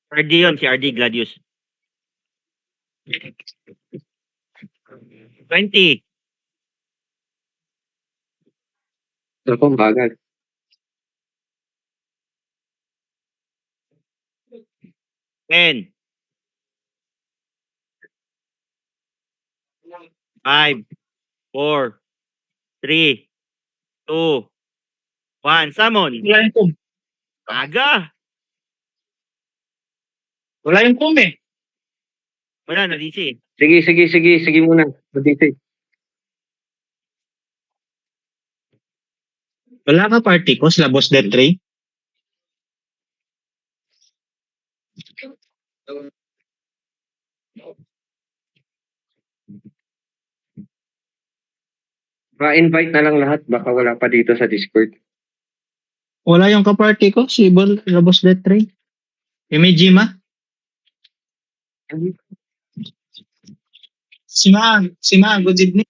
RD yun, si RD Gladius. 20. Ito pong bagal. 10. 5, 4, 3, 2, 1. Summon. Wala yung kum. Aga. Wala yung kum eh. Wala na DC. Sige muna. Madisi. Wala ka party ko sila boss dead tray. Ma-invite na lang lahat. Baka wala pa dito sa Discord. Wala yung ka-party ko si boss dead tray. May Jima. Si Ma, good evening.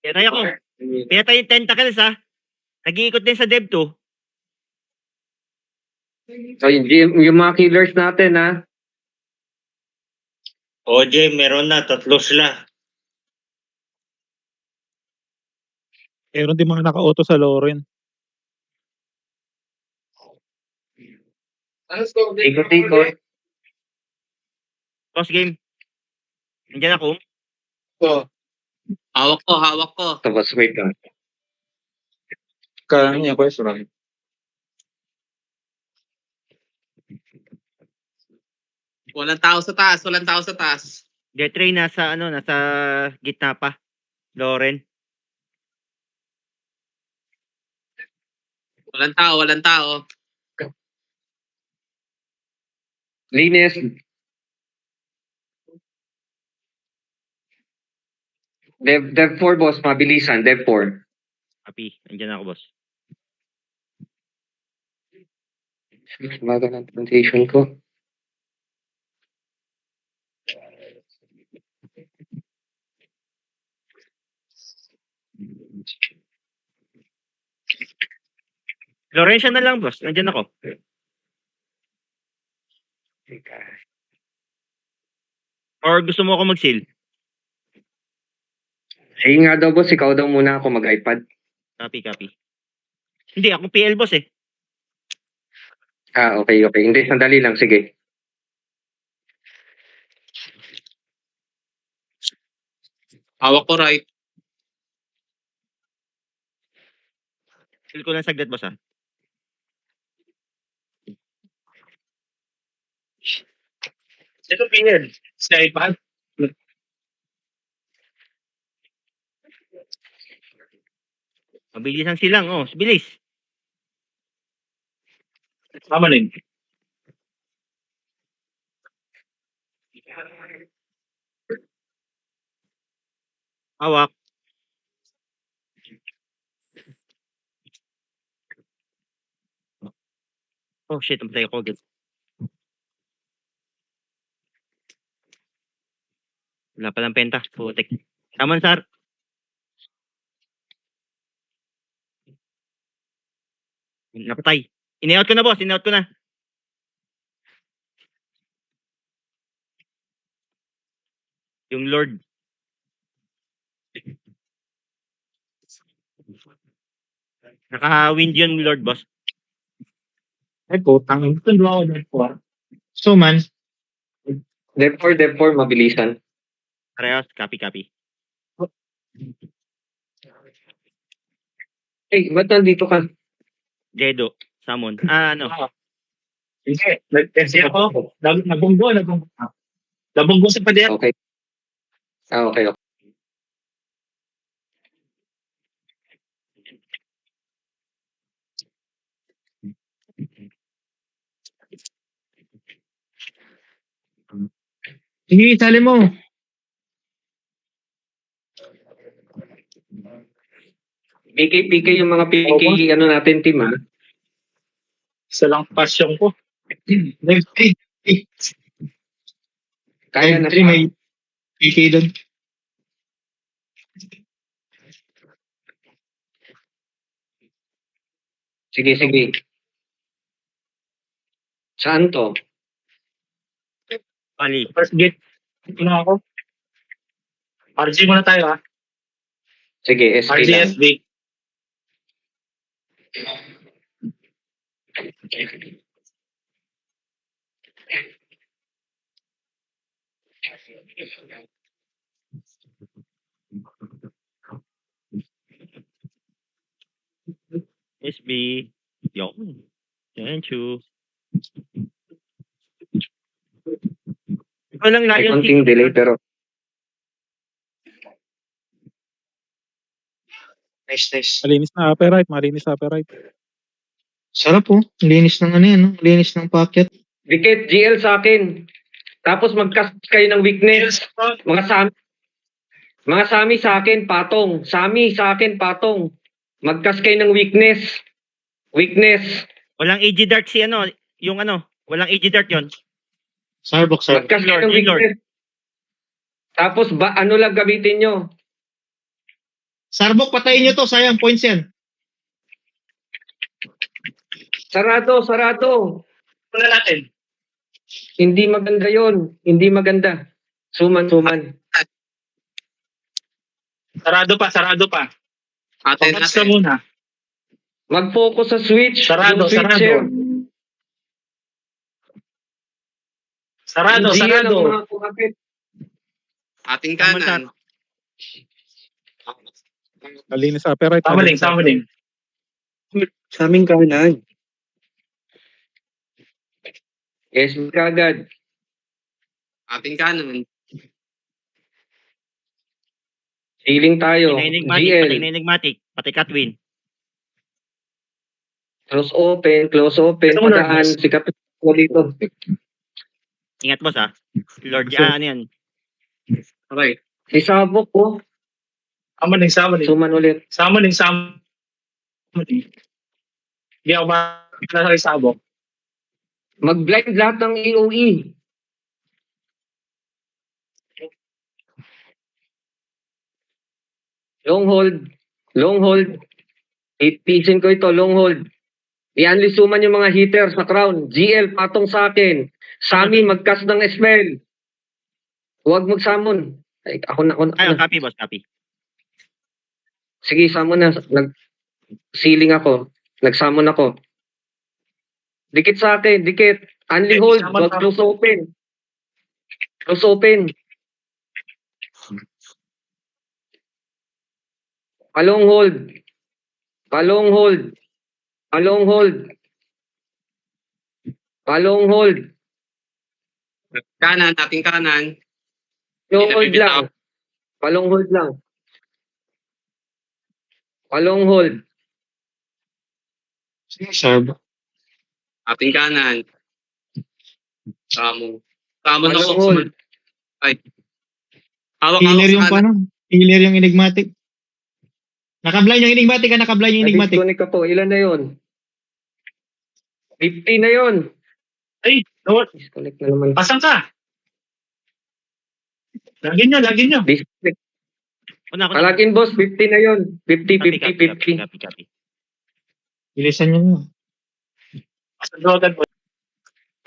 Pinatay ako. Pinatay yung tentacles ha. Nag-iikot din sa Dev 2. So, yung mga killers natin, ha? OJ, meron na. 3 sila. Meron din mga naka-auto sa Loren. Ikot-ikot. Boss game. Nandiyan ako. Hawak ko. Tapos wait lang. Kanya ko yung Walang tao sa taas. Death Ray nasa gitna pa. Loren. Walang tao. Linis. Dev 4, boss. Mabilisan. Dev 4. Copy. Nandiyan ako, boss. Bagal ang translation ko. Lorenzo na lang, boss. Nandiyan ako. Or gusto mo ako mag-seal? Sige nga daw, boss. Ikaw daw muna ako mag-iPad. Copy. Hindi, ako PL, boss eh. Okay. Hindi, sandali lang. Sige. Hawak ko right. Seal ko lang saglit, boss ha. Ito PL. Si iPad. Mabilis ang silang, oh. Bilis. Tama din. Hawak. Oh shit, namatay ako agad. Wala palang penta. Putek. Taman, sir. Napatay. In-out ko na, boss. In-out ko na. Yung Lord. Naka-wind yun, Lord, boss. Ay putang. Ito yung ako dead 4. So man. Dev 4, mabilisan. Parehas. Copy. Hey, ba't nandito ka? Dedo. Summon. Ano? Hindi. Nag-FC ako. Nabunggo. Nabunggo sa padya. Okay. Okay. Sige, sali mo. PK yung mga PK, ano natin, team, ha? Isa lang passion ko. Live 3. Kaya Live na 3 may PK doon. Sige. Saan to? Bali. First gate. Ito na ako. RG muna tayo ha. Sige, SK lang. RGSD. SB. Yun. Thank you. Ikaw lang May Lion konting City. delay, pero Nice. Malinis na upper right, malinis na upper right. Sarap po. Linis ng ano yan. No? Linis ng packet. dikit GL sa akin. Tapos mag-cast kayo ng weakness. Mga Sami sa akin, patong. Sami sa akin, patong. Mag-cast kayo ng weakness. Walang AG Dart si ano. Yung ano. Walang AG Dart yun. Starbucks. Mag-cast kayo ng Lord. weakness. Tapos ano lang gamitin nyo? Sarbok, patayin nyo to. Sayang points yan. Sarado. Wala natin. Hindi maganda yon. Hindi maganda. Suman. Sarado pa. Atin, Pag-match ka atin. muna. Mag-focus sa switch. Sarado. Yung switcher. Sarado. Yung GL ang mga kumapit. Ating Tama kanan. Malinis sa upper right. Samaling. Sa aming kanan. Yes, kagad. Ating kanan. Healing tayo. Enigmatic. GL. Patay na Enigmatic. Patay Catwin. Close open. Ito mo, Padaan. Lord. Si Kapit ko dito. Ingat boss ha. Lord, Sure. ano yan. Okay. Si Sabok po. Samaling. Suman ulit. Samaling. Hindi ako makakita sa Sabok. Mag-blind lahat ng AOE. Long hold. Ipisin ko ito, long hold. I-unlisuman yung mga hitter sa crown. GL, patong sa akin. Sami, mag-cast ng spell. Huwag mag-summon. Ay, ako na. Copy boss, copy. Sige, summon na. Nag-sealing ako. Nag-summon ako. Dikit sa akin, dikit. Only hold, wag close open. Palong hold. Kanan, ating kanan. Long hold lang. Palong hold. Sarbok. Ating kanan. Tamo na Palong po. hold. Hawak Healer yung sa kanan. Healer yung Enigmatic. Nakablind yung Enigmatic. Na-disconnect ka po. Ilan na yun? 50 na yun. Ay, no. Disconnect na naman. Pasang ka. Lagin nyo. Disconnect. Una. Palagin boss, 50 na yun. 50. Copy. Bilisan nyo. Pasang drogan po.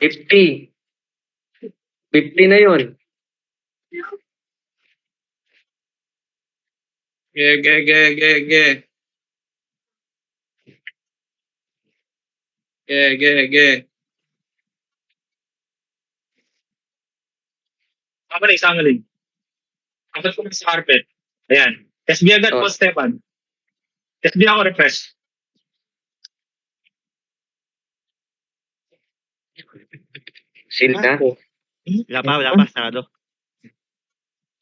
50 na yun. Ge. Samaling. Kapag ko sa carpet. Ayan. SB agad po, Oh. Stefan. SB ako refresh. Seal na. Wala pa. Sarado.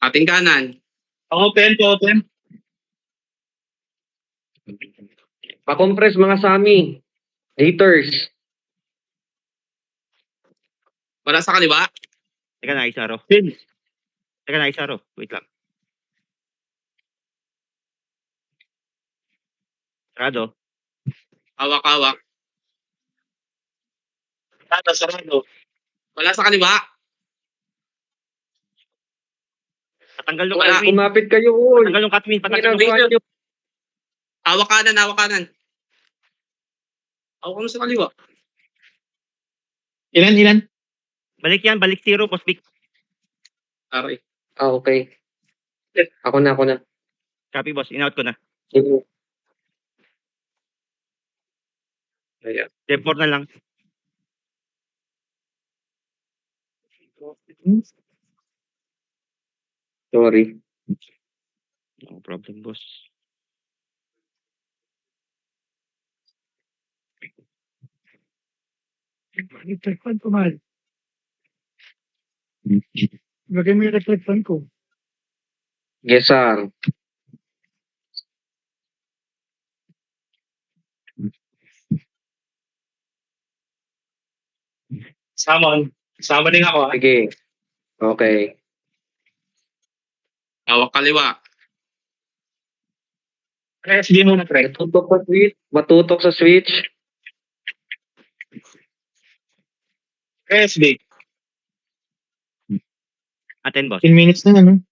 Ating kanan. Open. Pa-compress mga Sami. Haters. Wala sa kaliwa. Teka na, Isaro. Pin. Wait lang. Sarado. Hawak-hawak. Sarado. Wala sa kaliwa. Patanggal yung Wala. Catwin. Kumapit kayo, uy. Patanggal yung Catwin. Patanggal yung Ginagawa nyo. Hawak kanan, hawak kanan. Hawak mo sa kaliwa. Ilan? Balik yan. Balik 0. Postbik. Aray. Okay. Ako na. Copy, boss. In-out ko na. Sige. Ayan. Dev 4 na lang. Sorry. No problem, boss. Electric fan ko, mahal. Lagay mo yung electric fan ko. Yes, sir. Summoning ako, ha? Sige. Okay. Hawak kaliwa. SD muna, pre. Matutok sa switch. SD. Attend, boss. 10 minutes na, ano?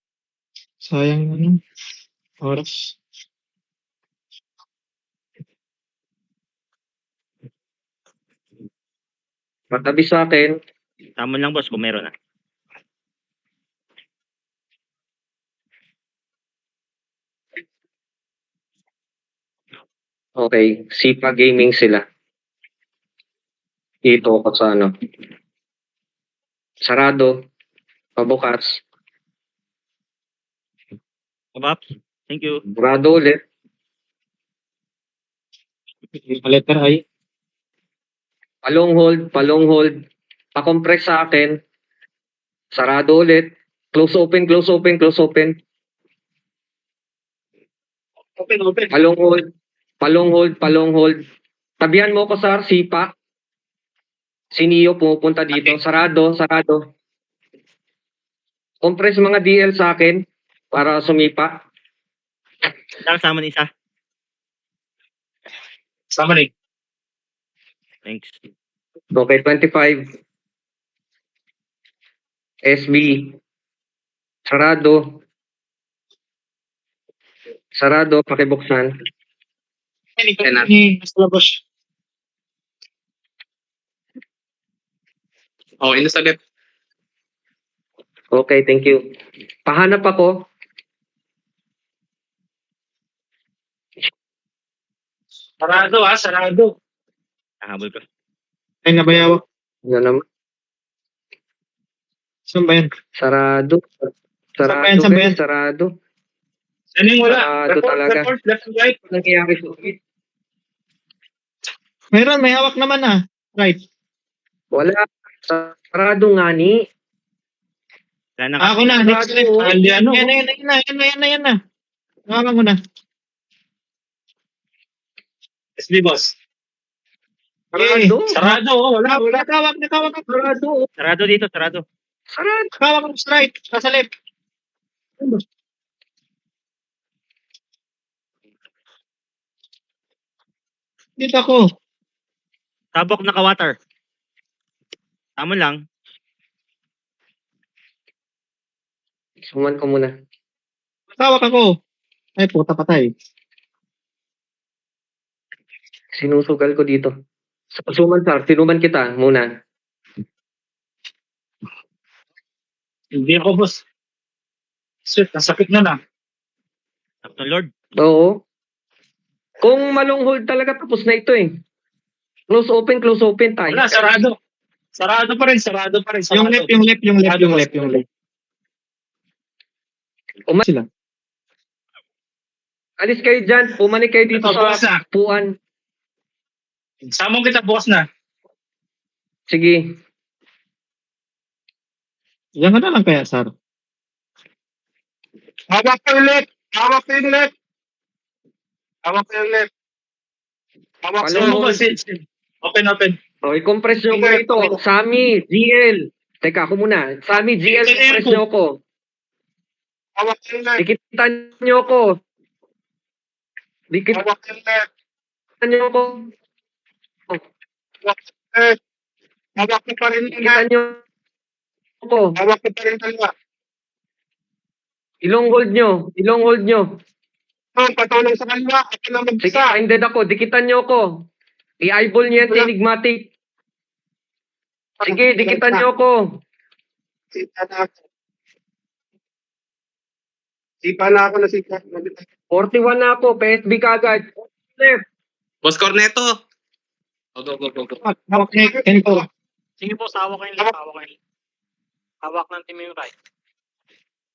Sayang, ano? Oras. Matabi sa akin. Tamon lang, boss, kung meron na. Okay. Sipa Gaming sila. Dito ako sa ano. Sarado. Pabukas. Kabaps. Thank you. Sarado ulit. Letter I. Palong hold. Pa-compress sa akin. Sarado ulit. Close open. Open. Palong hold. Tabihan mo ko, sir. Sipa. Si Neo pumupunta dito. Sarado. Compress mga DL sa akin para sumipa. Sama ni isa. Summoning. Thanks. Okay, 25. SB. Sarado, pakibuksan. Nasa labas. Oh, inasagot. Okay, thank you. Pahanap ako. Sarado. Nahabol ko. Ay, nabayawak. Yan naman. Saan ba yan? Sarado. Saan ba yan? Sarado. Saning wala. Sarado talaga. Report, left and right. Ano nangyayari sa akin? Mayroon, may hawak naman, ah. Right. Wala. Sarado nga ni. Wala na. Ako na, next left. Hindi, ano? Yan na. Hawakan mo na. SB boss. Sarado. Sarado, wala. Nakawak. Sarado. Sarado dito, sarado. Sarado. Nakawak mo sa right. Nasa left. Dito ako. Tabok naka-water. Tamon lang. Suman ko muna. Nakawak ako. Ay, puta patay. Sinusugal ko dito. Suman, sir. Sinuman kita muna. Hindi ako boss. Shit, nasakit na. Sakto, Lord. Oo. Kung malong hold talaga, tapos na ito eh. Close open tayo. Wala, sarado. Sarado pa rin. Yung left. Sila. Alis kayo dyan. Pumanik kayo dito Ito, bukas sa na. puan. Samong kita bukas na. Sige. Yan ka na lang kaya, Sar. Hawak ko yung left. Hawak ko yung left. Hawak sa Palong boss. Open. Okay, compress nyo ko ito. Sami, GL. Teka, ako muna. Sami, GL, compress nyo ko. Hawak ko yung left. Dikitan nyo ko. Dikit. Hawak yung left. nyo ako. Hawak ko pa rin Kita nyo ako. Hawak ko pa rin dalawa. Ilong hold nyo. Patulong sa kaliwa. Ako lang Sige, mag-isa. blinded ako. Dikitan nyo ako. I-eyeball nyo yan sa enigmatic. Sige, dikitan nyo ako. Sipa na ako. Sipa na ako na sipa. 41 na ako. PSB kagad. Left. Boss Corneto. Go. Hawak niya. Ganito. Sige po, hawak kayo left, hawak kayo. Hawak ng team yung right.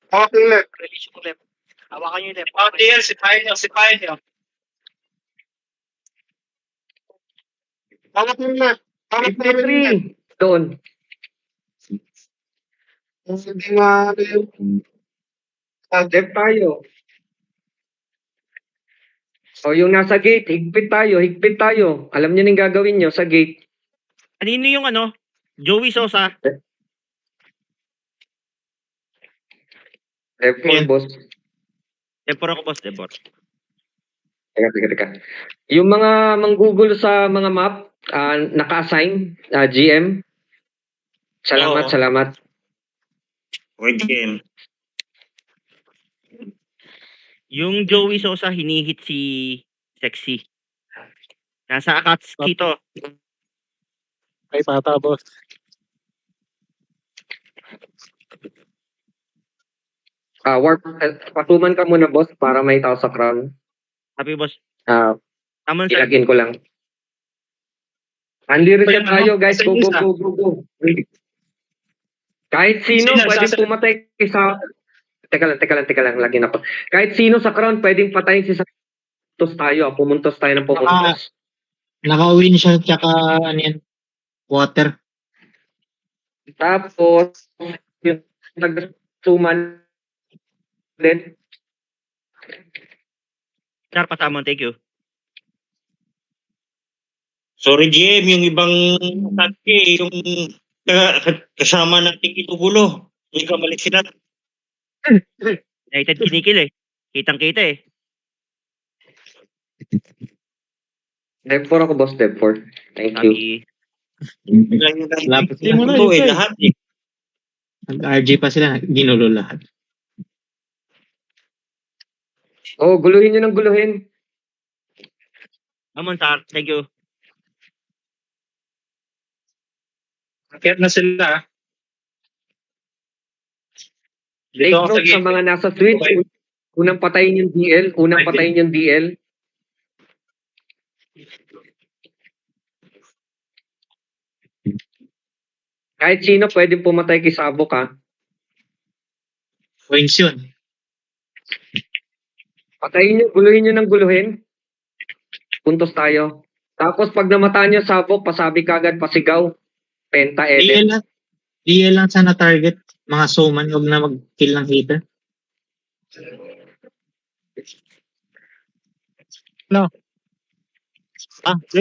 Hawak yung left. Release yung left. Hawakan yung left. DL, sipahin niyo. Hawak yung left. Hawak na rin yung left. 53. Doon. Hindi nga yung Left tayo. O yung nasa gate, higpit tayo. Alam niyo nang gagawin nyo sa gate. Kanino yung ano? Joey Sosa. Left mo, Yeah. boss. Debor ako, boss. Debor. Teka. Yung mga manggugulo sa mga map, naka-assign, GM. Oo. Salamat. Okay, game. Yung Joey Sosa, hinihit si Sexy. Nasa Akatsuki to. Ay, pata, boss. Warp, patuman ka muna, boss, para may tao sa crown. Sabi, boss. Ah, Tamon sa ilagin ko lang. Unli reset Pwede, tayo, ano? guys. Go. Kahit sino, Sino, pwedeng sasa- pumatay sa... Teka lang, lagyan ako. Kahit sino sa crown, pwedeng patayin si Pumuntos tayo. Pumuntos tayo ng pumuntos. Naka-win siya, tsaka ano yan, water. Tapos, yung nagsuman din. Char, patamon. Thank you. Sorry, GM, yung ibang tatke, yung kasama natin itugulo. Hindi ka mali sila. United kinikil eh. Kitang-kita eh. Dev 4 ako, boss. Dev 4. Thank you. Sabi, Lapit Hindi mo sila. na yun, lahat eh. Nag-RG pa sila, ginulo lahat. Oh, guluhin nyo ng guluhin. Tamon, Char. Thank you. Kaya na sila. Take Dito ako note sa gate. mga nasa switch. Okay. Unang patayin yung DL. Kahit sino pwedeng pumatay kay Sabok, ha? Wins yun. Patayin nyo, guluhin nyo ng guluhin. Puntos tayo. Tapos pag namataan nyo Sabok, pasabi kagad, pasigaw. Penta, edit. DL lang sana target. Mga suman, huwag na mag-kill ng hitter.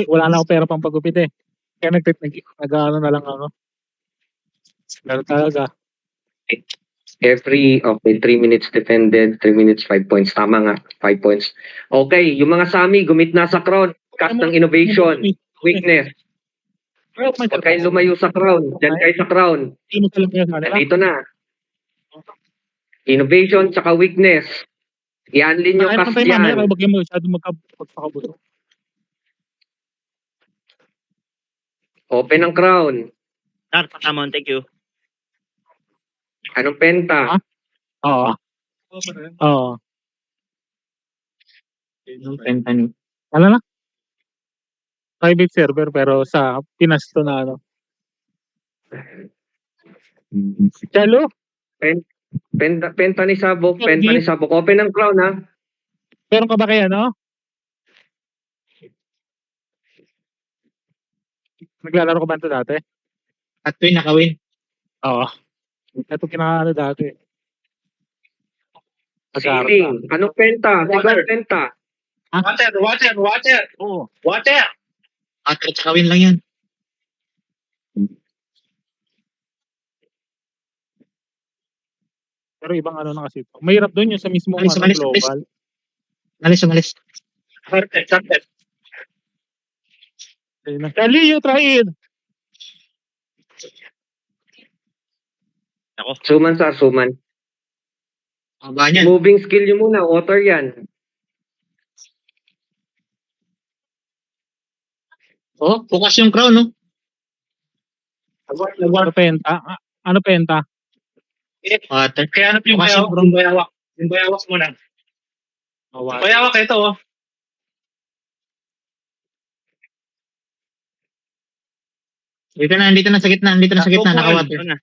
Wala na ako pera pang pagupit eh. Kaya nag-ano na lang ako. Pero talaga. Okay, 3 minutes defended, 3 minutes, 5 points. Tama nga, 5 points. Okay, yung mga Sami, gumit na sa crown. Cast ng innovation, weakness. Huwag kayong lumayo sa crown. Diyan kayo sa crown. Sino talaga yung kanila? Nandito na. Innovation, tsaka weakness. I-unleash nyo Ay, cast pantay mamaya, yan. huwag yung masyadong magpakabuto. Open ang crown. Char, patamon. Thank you. Anong penta? Oo. Oo. Yung Pentanim. Ano na? Private server pero sa Pinas to na ano. Chalo? Penta ni Sabok, penta ni Sabok. Open ang crown, ha? Meron ka ba kaya no? Naglalaro ko ba ito dati? At twin, naka-win. Oo. Ito kinakaano dati. Nag-aaral ka. Ceiling. Anong penta? Sigaw penta. Water. Oo. Water. At tsaka win lang yan. Pero ibang ano na kasi ito. Mahirap doon yung sa mismo Malis. global. Umalis. Carpet. Ayun na. Leo, try it. Suman, sir, suman. Haba niyan. Moving skill nyo muna, water yan. Oh, bukas yung crown, no? Ano penta? Ano penta? Water. Kaya hanap yung Bukas bayawak. Yung bayawak. Yung bayawak muna. Mawala. Bayawak ito, oh. Dito na sa gitna, naka-water. Ano na?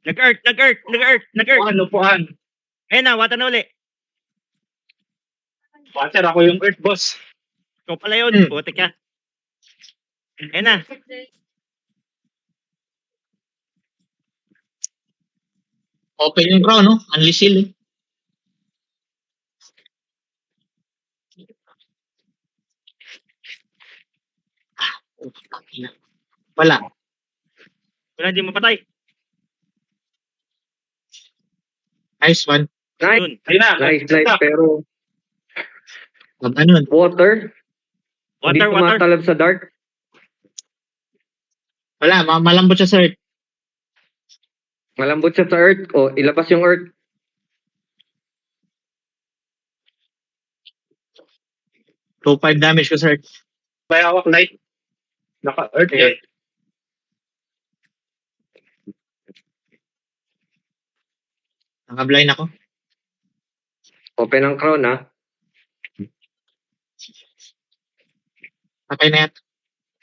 Nag-earth. Lupuan. Ayun na, water na uli. Water, ako yung earth boss. Ikaw pala yun. Hmm. Putik ka. Ayun na. Open yung crown, no? Unli seal, eh. Wala. Wala, hindi mapatay. Nice one. Nice, Yun. Ayun na. nice, pero Haba nun. water, hindi Water. tumatalab sa dark. Wala, malambot siya, sir. Malambot siya sa earth. O, ilabas yung earth. Low 5 damage ko, sir. Bayawak light. Naka-earth yan. Naka-blind ako. Open ang crown, ha? Patay na yan.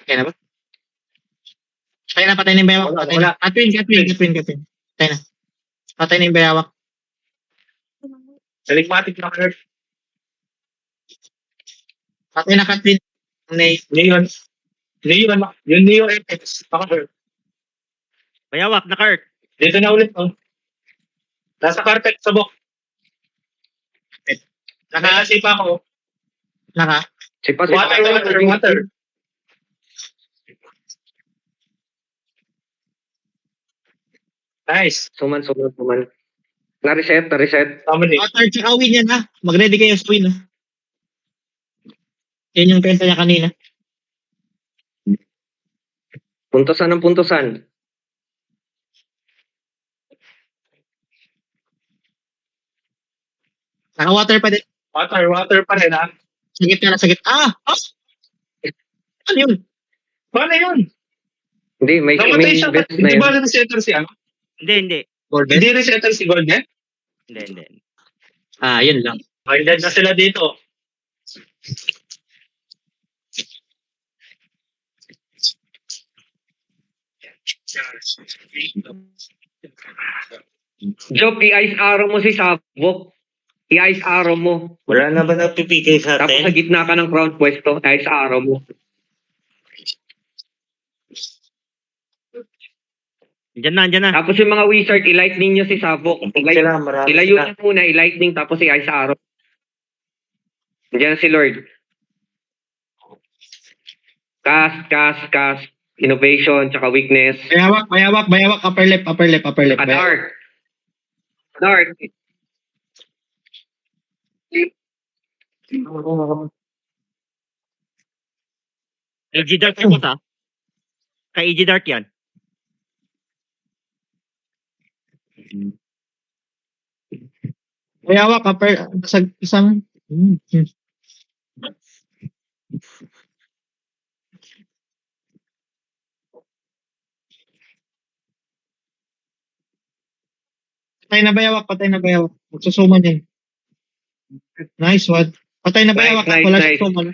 Patay na ba? Patay na yung bayawak. Wala, Patay wala. na. Katwin. Patay na. Patay na yung bayawak. Enigmatic na earth. Patay na Katwin. Neon. Yung Neo Apex. Naka-earth. Bayawak, naka-earth. Dito na ulit, oh. Nasa carpet sa box. Nakasipa ako. Naka. Sipa. Water. Nice. Suman. Na-reset. Tama din. Water tsaka win yan, ha? Mag-ready kayo sa win, ha? Yan yung penta niya kanina. Puntosan. Naka-water pa din. Water pa rin, ha? Sa gitna. Ah! Ano yun? Paano yun? Hindi, may Namatay siya. best na Hindi yun. ba resetter si ano? Hindi. Golden? Hindi resetter si Golden? Hindi. Ah, yun lang. Ay, dead na sila dito. Job, i-ice arrow mo si Savok. I-ice arrow mo. Wala na ba napipigay sa Tapos sa atin? gitna ka ng crown pwesto, i-ice arrow mo. Diyan na. Tapos yung mga wizard, i-lightning nyo si Savok. Sila, marami Ilayo sila. nyo muna, i-lightning, tapos i-ice arrow. Diyan si Lord. Cast. Innovation, tsaka weakness. Bayawak. Upper left. Dark. AG Dark yung boss, ha? Kay AG Dark yan. Bayawak, upper. Sa isang... Patay na bayawak. Magsusuman yan. Nice one. Patay na bayawak. Nice. Wala siyang suman.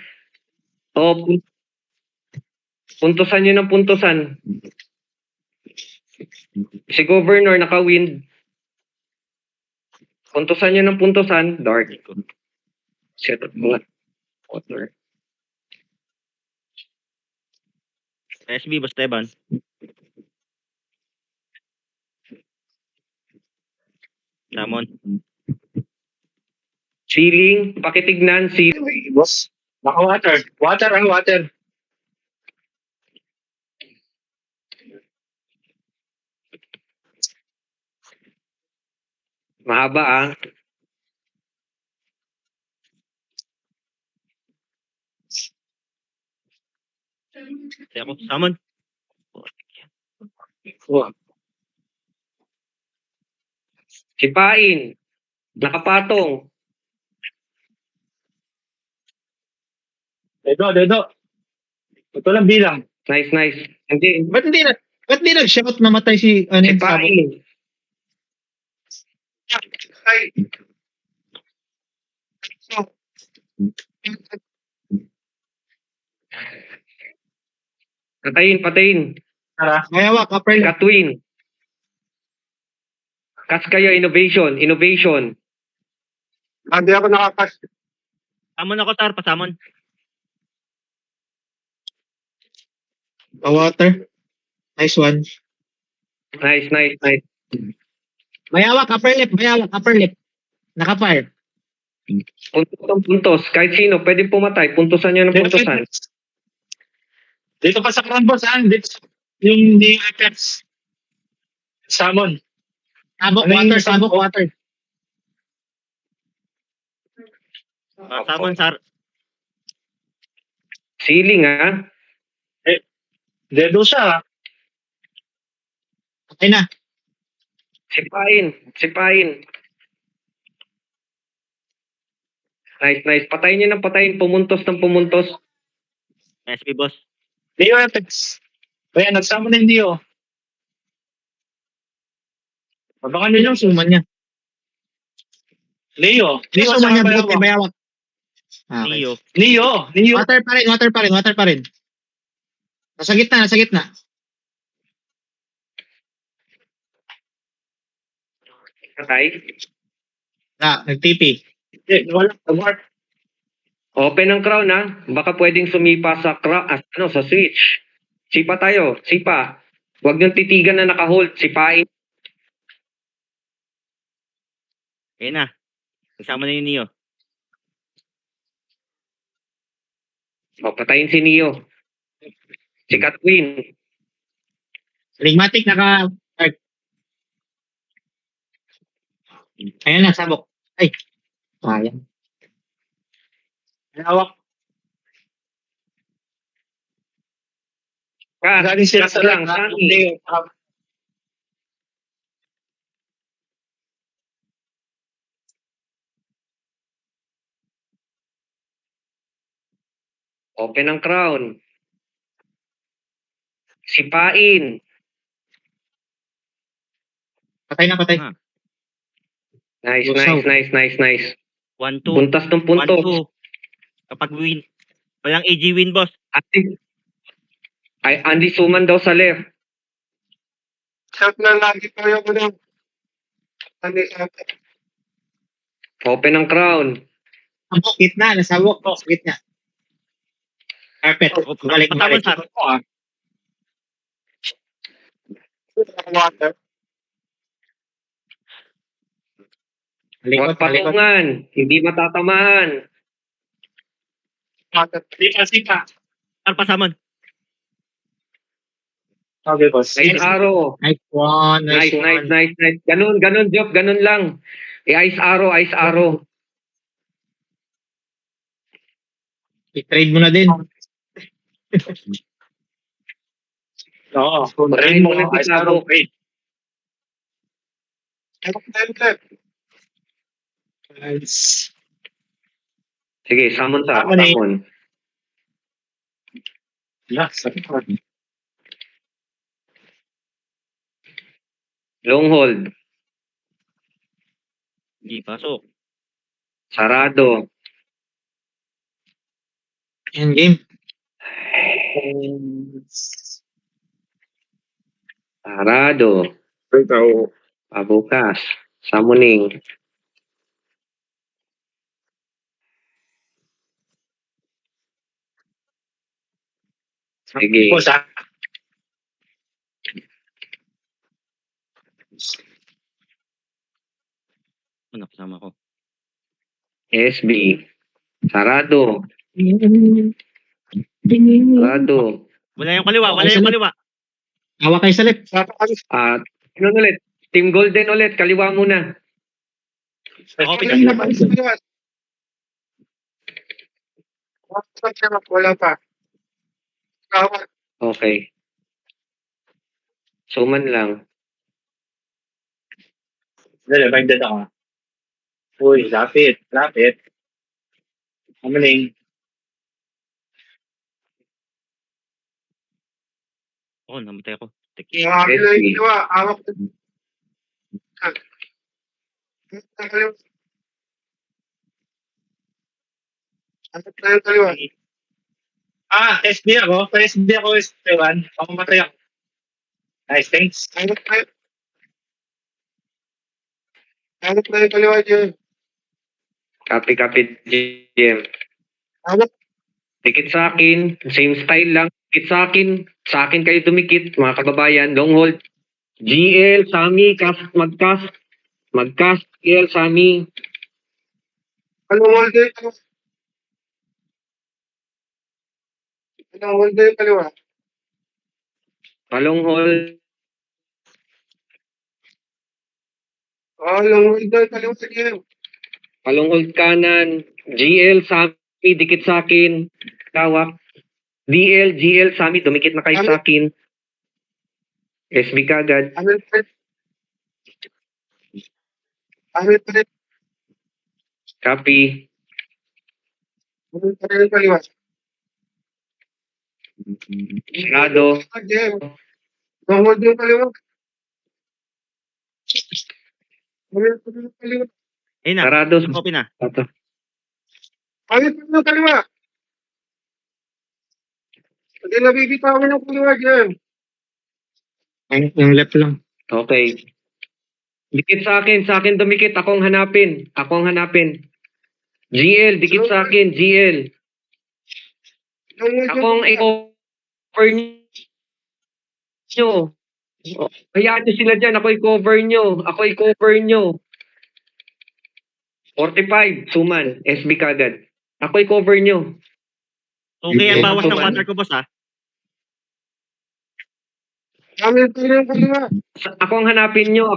O, puntosan nyo ng puntosan. Si Governor naka-wind. Puntosan nyo ng puntosan. Dark. Set up mga water. SB, basta Evan. Lamon. Ceiling, pakitignan, ceiling. Boss. Naka-water. Water. Mahaba, ah. Kaya ako, summon. Sipain. Nakapatong. Dedo. Ito lang bilang. Nice, nice. Hindi. Ba't di nag-shout namatay si ano yung sabog? Sipain. Ay. Patayin. Tara. Bayawak, upper left. Katwin. Kas kayo, innovation. Hindi ako nakakas. Summon ako, Tar. Pasamon. Water. Nice one. Nice. Bayawak, upper left. Naka-fire. Puntos. Kahit sino, pwede pumatay. Puntosan nyo ng puntosan. Dito pa sa crown boss, dito yung di effects. Summon. Sabok, Ano yung water. Summon, Sar. Ceiling, ha? Dedo siya. Okay na. Sipain. Nice. Patayin nyo ng patayin. Pumuntos. SP boss. Dio effects. Kaya nagsama na yung Dio. Abangan nyo yung Suman niya. Dio. Dio sa suman niya, bayawak. buti bayawak. Okay. Neo. Neo. Water pa rin. Nasa gitna. Patay. Nag-TP. Wala. Nag-warp. Open ang crown, ha? Baka pwedeng sumipa sa sa switch. Sipa tayo. Huwag niyong titigan na naka-hold. Sipain. Ayun na. Nagsama na yung Neo. Patayin si Neo. Si Katwin. Enigmatic naka... Ayan na, sabok. Ay. Sayang. Hawak. Galing sila sa lang. Neo. Open ang crown. Sipain. Patay. Ah. Nice. 1-2. Puntas ng puntos. 1-2. Kapag win. Walang AG win, boss. Andy suman daw sa left. Shout na lagi tayo ko lang. Open ang crown. Sabok, gitna. Nasabok. Sa gitna. Carpet. Balik. Pasamon, Sar. Water. Huwag patungan. Hindi matatamaan. Sika. Sar, pasamon. Okay, boss. Nice arrow. Nice one. Nice. Ganun, Job. Ganun lang. Ice arrow. I-trade mo na din. Oo. Patayin mo na si Sabok. Sige, summon sa. Summon eh. Summon. Long hold. Hindi, pasok. Sarado. End game. Sarado. Pabukas. Summoning. Sige. Boss, Ano, kasama ko. SB. Sarado. Sarado. Wala yung kaliwa. Hawak kayo sa left. At ano ulit? Team Golden ulit. Kaliwa muna. Wala pa. Okay. Suman lang. Dali, binded ako. Uy, lapit. Amaling. Oh, namatay ako. SB. SB ako. SB ako is Ewan. Ako matay ako. Nice, thanks. Copy, GM. Dikit sa akin. Same style lang. Dikit sa akin. Sa akin kayo dumikit, mga kababayan. Long hold. GL, Sami, magcast. Magcast, GL, Sami. Palong hold. Palong hold kanan. GL, Sami, dikit sa akin. Tawak. DL, GL, Sami, dumikit na kayo sa akin. SB kagad. Copy. Sarado. Ayun na. Sarado. Open na. Yung left lang. Okay. Dikit sa akin dumikit, akong hanapin. GL, dikit sa akin, GL. Akong i-cover nyo. Hayaan nyo sila dyan, ako i-cover nyo. 45, suman, SB kagad. Ako i-cover nyo. Okay, ang bawas ng Suman. water ko, boss, ha? Akong hanapin nyo.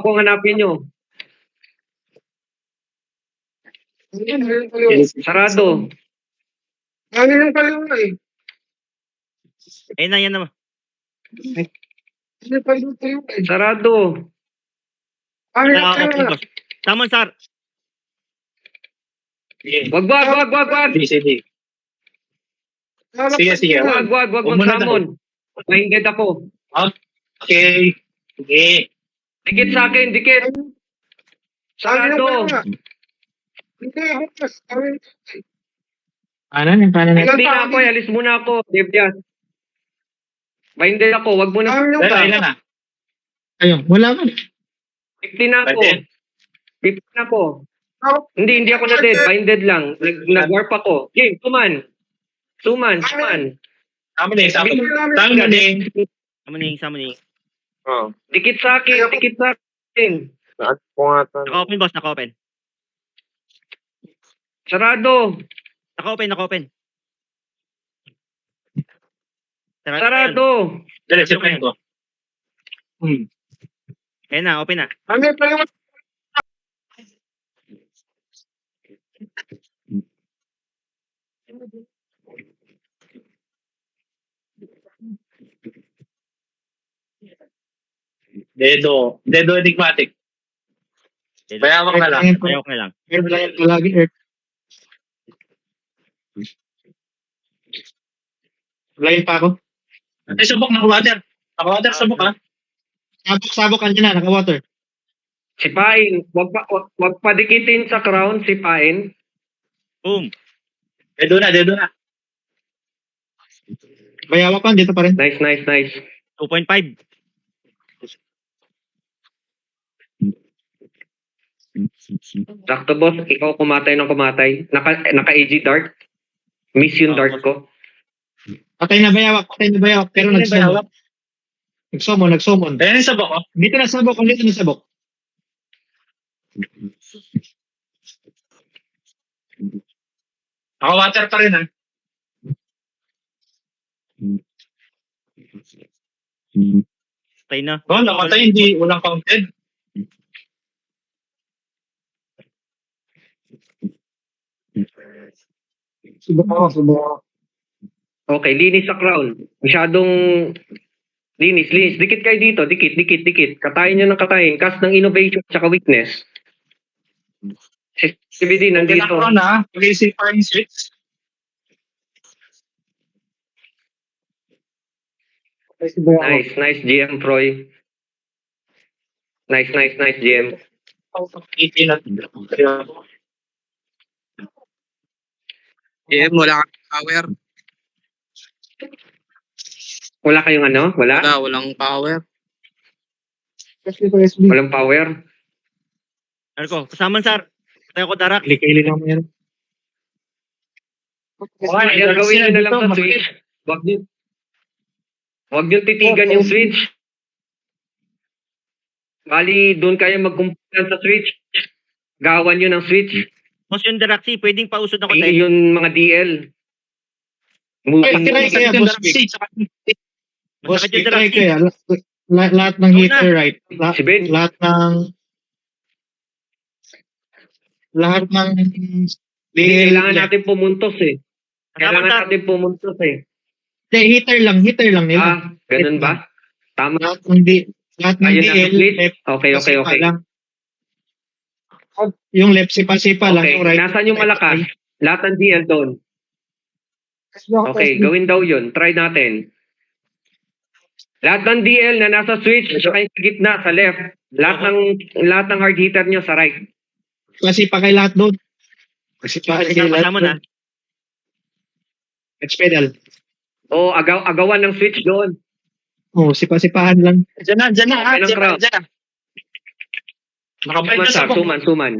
Sarado. Ayun na, yan naman. Sarado. Open, boss. Summon, sir. Wag. Sige. Wag Huwag mo na magsamon. Minded ako. Okay. Sige. Dikit sa akin, dikit. Sarado. Kanan, yung kanan natin. Hindi na ako, alis muna ako. Devyas. Minded ako, wag mo na. Dali, ilan na? Ayun, wala ka. 50 na ako. Pwede. 50 na ako. Hindi ako na dead. Minded lang. Nag-warp ako. Game, suman. Amaling. Summoning. Dikit sa akin. Naka-open, boss. Naka-open. Sarado. Naka-open. Sarado. Dali, sipain ko. Ayun na, open na. Dedo enigmatic. Bayawak na lang. Ayok na lang. Earth lang yung lagi, Earth. Lain pa ako. Ay, subok na water. Subok ha. Sabok kanina, naka-water. Sipain. Wag pa dikitin sa crown. Sipain. Boom. Dedo na. Bayawak pa, dito pa rin. Nice. 2.5. Sakto boss. Ikaw kumatay. Naka-AG dart. Miss yung dart ko. Patay na bayawak. Pero nagsumon. Nagsumon. Ayan yung subok ko. Dito na sabok. Ako water pa rin ha. Patay na. Namatay, hindi. Walang counted. Subok ako. Okay, linis sa crown. Masyadong linis. Dikit kayo dito. Dikit. Katayin nyo ng katayin. Cast ng innovation tsaka weakness. Si CBD nandito. Kinakron na. Pag-isip pa yung switch. Nice GM Troy. Nice GM. 18 at GM, wala kang power. Wala kayong ano? Wala? Walang power. Walang power? Ano ko? Kasama, sir. Tayo ko darak. Kili lang mo yan. Kaya gawin nyo na lang sa switch. Wag nyo titigan yung switch. Bali, doon kayo magkumpulan sa switch. Gawan nyo ng switch. Boss yung Daraxi, pwedeng pausod ako tayo. Yung mga DL. Ay, Moving. try kaya, boss. Boss, Masakit yung try Daraxi. kaya. Lahat ng hitter right. Si Ben. Lahat ng Kailangan natin pumuntos eh. Kasama, Kailangan sir. natin pumuntos eh. hitter lang nila. Ganun ba? Tama. Lahat ng Ayun na, DL, split. left, Okay. sipa lang. Yung left sipa lang, Okay, yung right. nasaan yung malakas? Lahat ng DL doon. Okay, gawin daw yun. Try natin. Lahat ng DL na nasa switch, saka yung sa gitna, sa left. Lahat ng hard hitter nyo sa right. Kasi pa kay lahat doon. Kasi pa kay lahat Kasama na. doon. Next pedal. O, agawan ng switch doon. Oh, sipa-sipahan lang. Diyan na. Okay lang, crowd. Nakabay na sa Suman.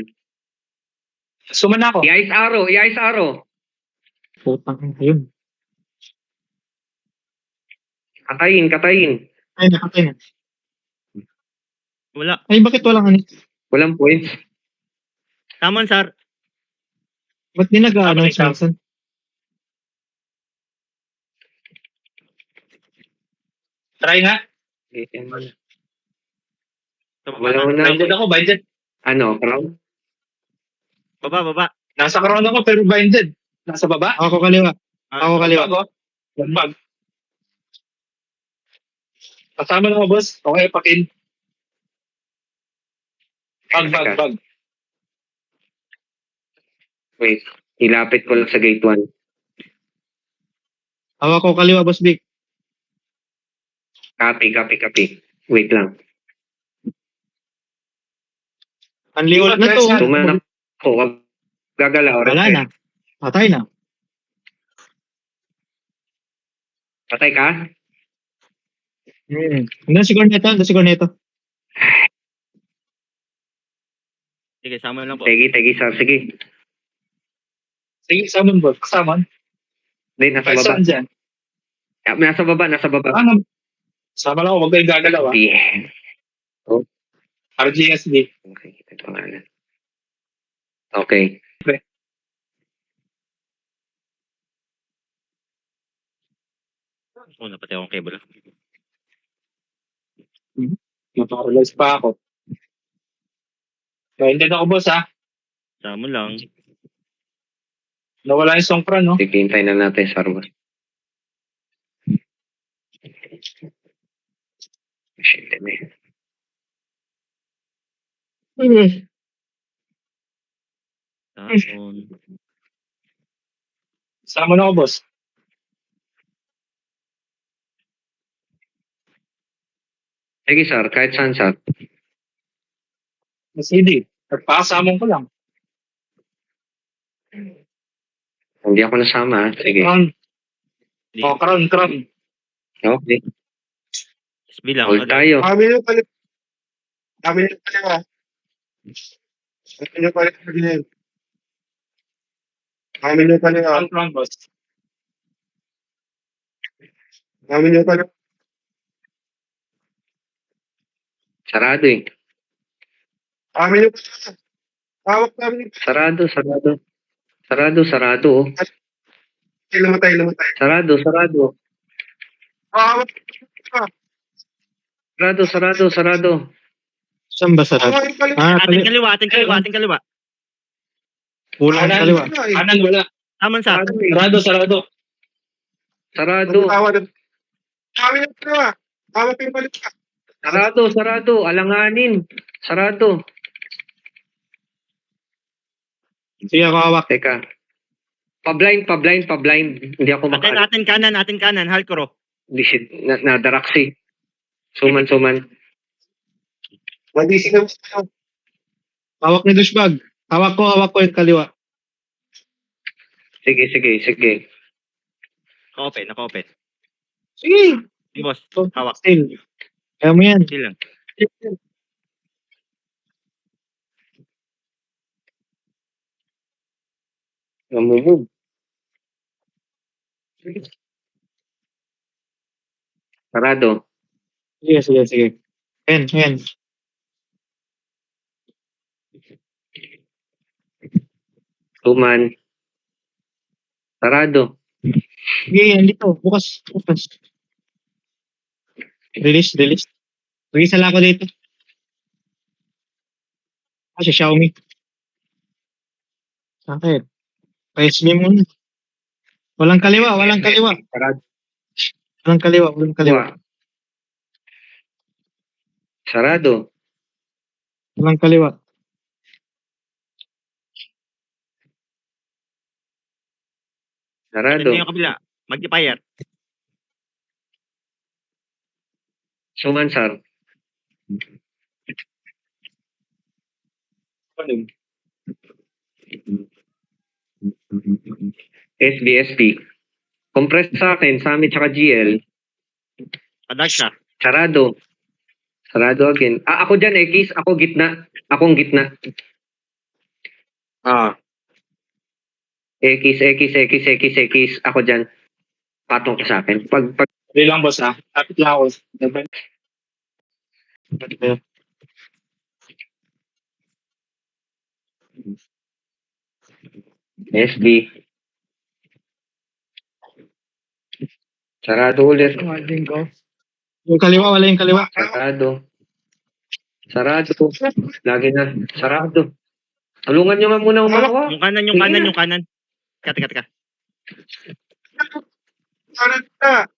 Suman na ako. I-ice arrow. Putang yun. Katayin. Ay, nakatay na. Wala. Ay, bakit walang ano? Walang points. Tama, sir. Ba't di nag-announce Tama, minsan? Try nga. Wala na. Binded ako, binded. Ano, crowd? Baba. Nasa karon ako pero binded. Nasa baba. Ako kaliwa. Bago. Bag. Kasama na ako, boss. Okay, pakin. Bag. Wait, ilapit ko lang sa gate 1. Hawak ko kaliwa, Boss Vic. Copy. Wait lang. Ang liwat na to. Tumanak ko. Wag gagalaw. Wala na. Patay na. Patay ka? Hanggang si Corneto. Sige, sama lang po. Tegi, sir. Sige. Sige, summon, boss. Summon. Hindi, nasa baba. Saan dyan? Nasa baba. Ano? Sama lang ako. Huwag kayong gagalaw. Yeah. RGSD. Okay, ito pangalan. Okay. Oh, napatay akong cable. Maparalyze pa ako. Binded ako, boss, ha? Sama lang. Nawala yung song no? Hintay na natin, Sarmos. Shit, man. Tapon. Sama na ako, boss. Sige, sir. Kahit saan, sir. Mas hindi. Nagpakasamon ko lang. Hindi ako nasama. Sige. Crown. Oh, crown. Okay. SB lang. Hold tayo. Kami nyo pala. Kami nyo pala. Crown, boss. Sarado eh. Hawak namin. Sarado. Oh. Lumatay. Sarado. Hawak. Sarado. Saan ba sarado? Ating kaliwa. Kulang Kanan. kaliwa. Kanan, wala. Tama, sir. Sarado. Sarado. Tawad. Kami na dalawa. Tawad yung balik ka. Sarado. Alanganin. Sarado. Sige, ako hawak. Teka. Pa-blind. Hindi ako maka... Atin kanan, Halkoro. Di shit. Nadaraksi. Suman. Madisi ka. Hawak ni douchebag. Hawak ko yung kaliwa. Sige. Naka-open. Sige. Boss, hawak. Still. Kaya mo yan. Chill lang. Namumove. Sarado. Sige. Yan. Suman. Sarado. Sige, yan dito. Bukas. Release. Release lang ako dito. Si Xiaomi. Sakit. PSB muna. Walang kaliwa. Sarado. Walang kaliwa. Sarado. Walang kaliwa. Sarado. Ito yung kabila. Magdi-fire. Suman, sir. SBSP. Compress sa akin, Sami tsaka GL. Padag siya. Sarado. Sarado again. Ako dyan, Ekis. Ako gitna. Akong gitna. Ekis. Ako dyan. Patong ka sa akin. Pag Hindi lang boss ah. Lapit lang ako. SB. Sarado ulit. Yung kaliwa, wala yung kaliwa. Sarado. Lagi na. Sarado. Tulungan nyo nga muna umawa. Yung kanan. Teka. Ano na?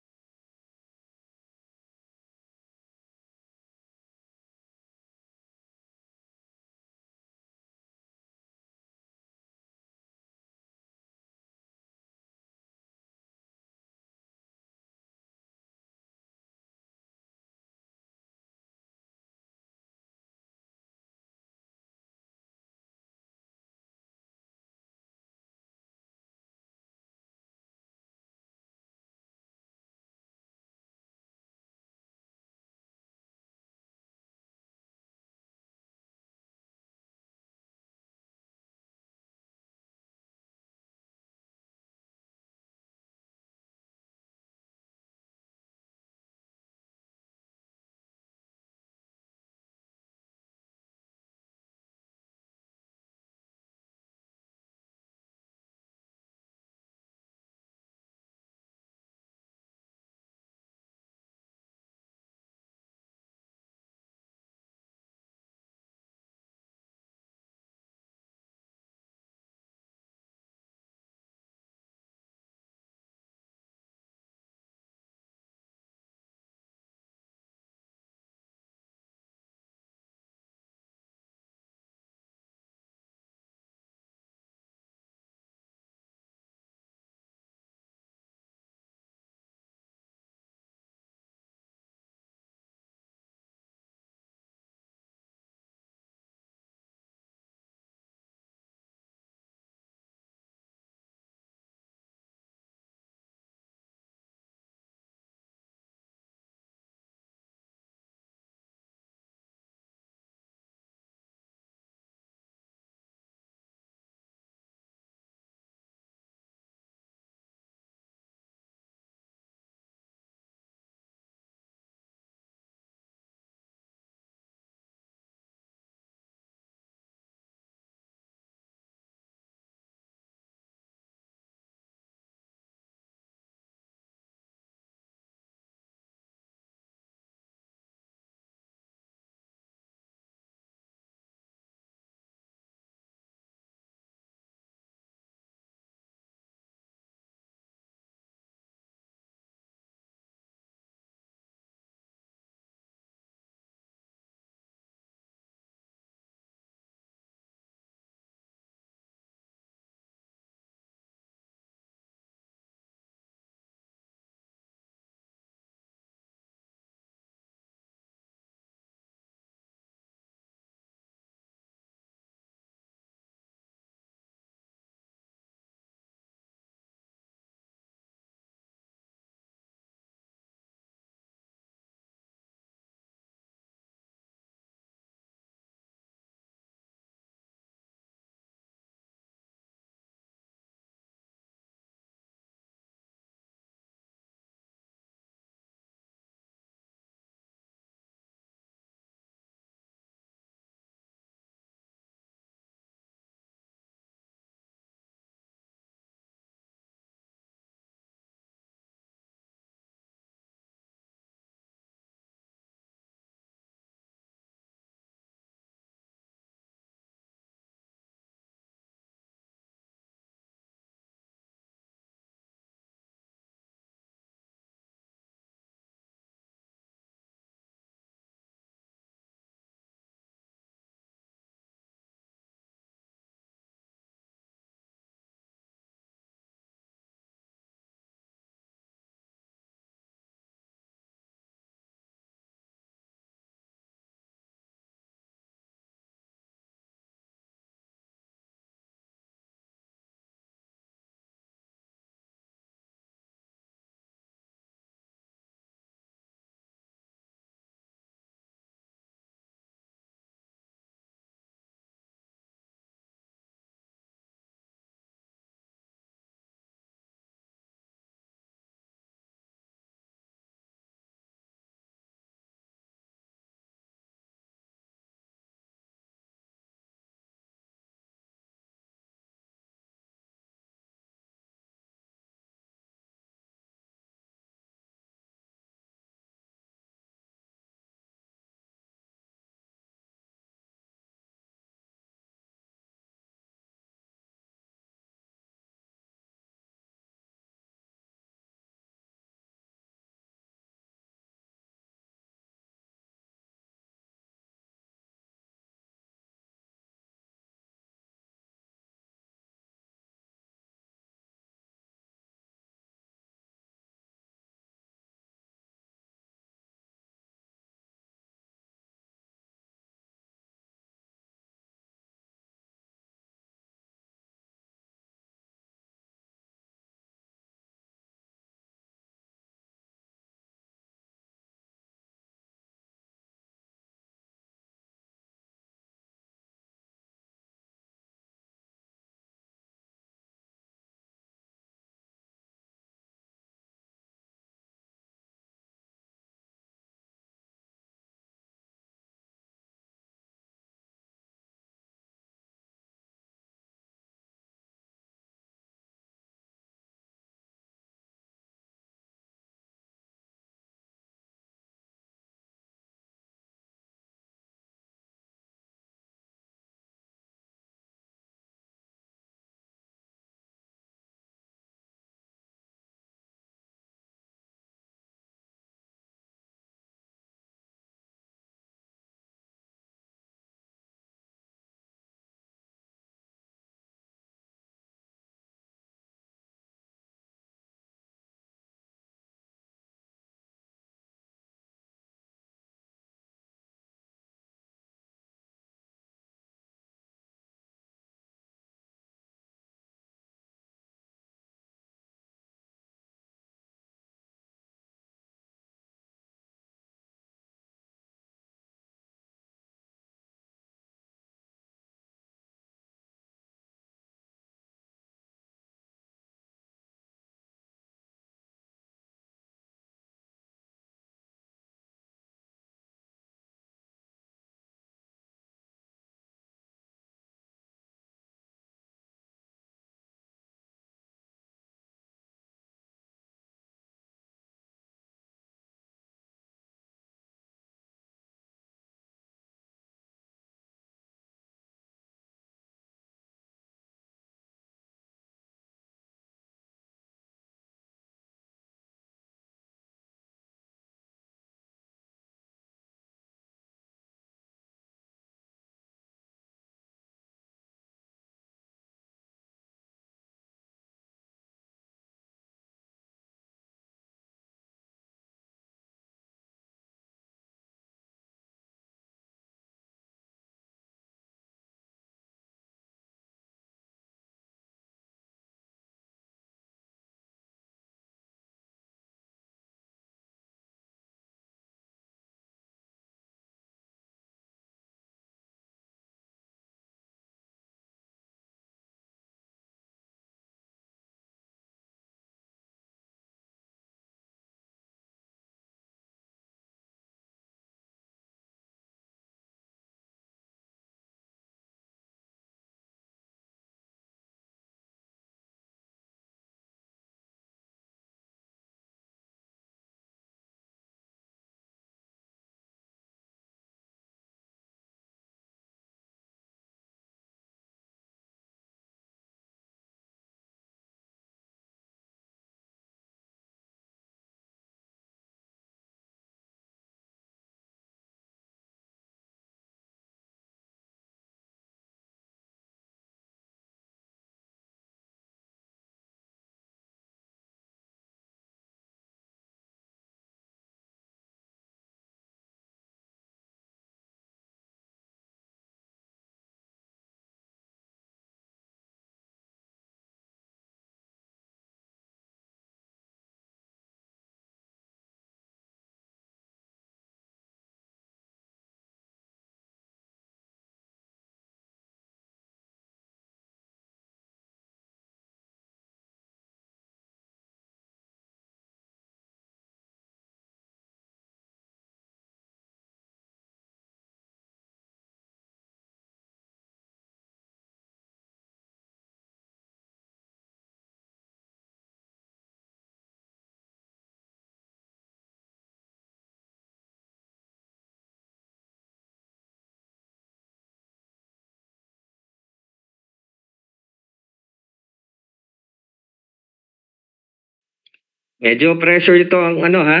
Medyo pressure ito ang ano ha.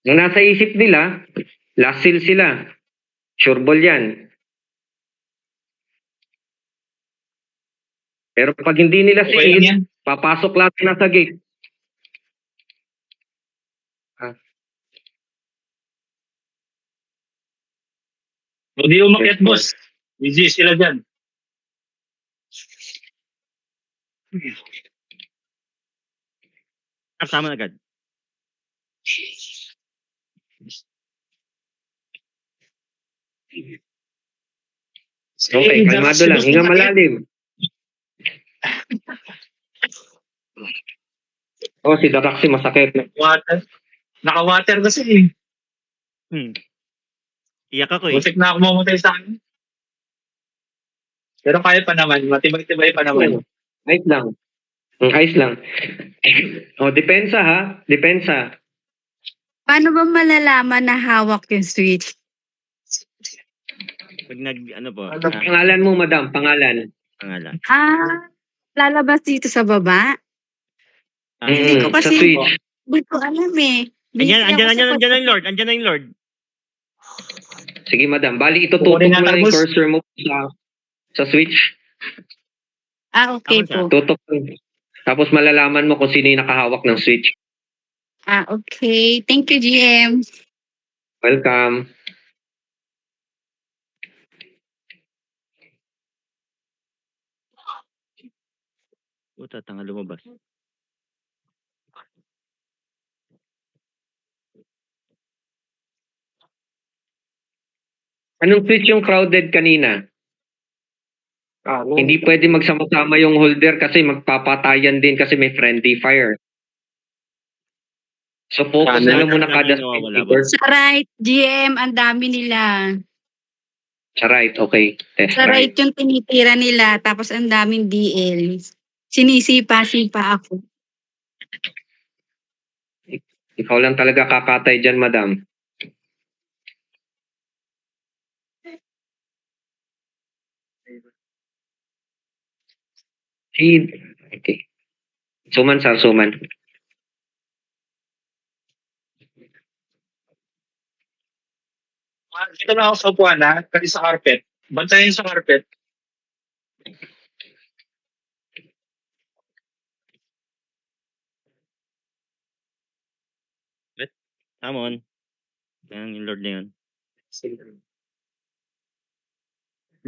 Ang nasa isip nila, last seal sila. Sure ball yan. Pero pag hindi nila Okay lang seal, yan. papasok lahat na sa gate. Hindi umakyat, boss. Busy sila dyan. Tama na agad. Okay, kalmado lang. Hinga malalim. Oh, si Daraxi masakit. Water. Naka-water kasi eh. Iyak ako eh. Butik na ako mamatay sa akin. Pero kaya pa naman. Matibay-tibay pa naman. Ayos lang. Ayos lang. Oh, depensa ha. Depensa. Paano ba malalaman na hawak yung switch? Pag ano po, Pangalan mo, madam. Pangalan. pangalan. Lalabas dito sa baba? Hindi ko Sa kasi, switch. hindi ko alam eh. Andyan na yung Lord. Andyan na yung Lord. Sige, madam. Bali, itututok Kukunin mo natin, lang yung boss. cursor mo sa switch. Okay Tama po. Tutok. Tapos malalaman mo kung sino yung nakahawak ng switch. Okay. Thank you, GM. Welcome. Puta, tanga lumabas. Anong switch yung crowded kanina? Hindi pwede magsama-sama yung holder kasi magpapatayan din kasi may friendly fire. So focus na lang muna kada spectator. Sa right, GM, ang dami nila. Sa right, okay. Test Sa right. right yung tinitira nila, tapos ang daming DL. Sinisipa-sipa ako. Ikaw lang talaga kakatay dyan, madam. Okay. Suman, sir, suman. Dito na ako sa upuan ha. Kasi sa carpet. Bantayan sa carpet. Come on. Yan yung Lord na yun.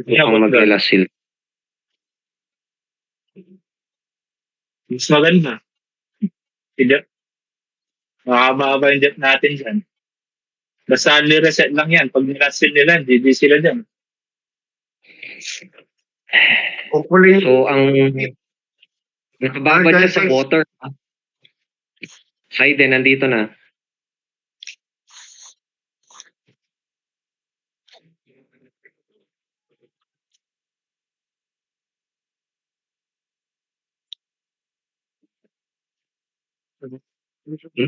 Mukhang mag-elasil. Mas maganda. Hindi. Makababa yung jet natin dyan. Basta only reset lang yan. Pag nilasin nila, hindi sila dyan. So, ang nakababa dyan sa water. Side din, nandito na.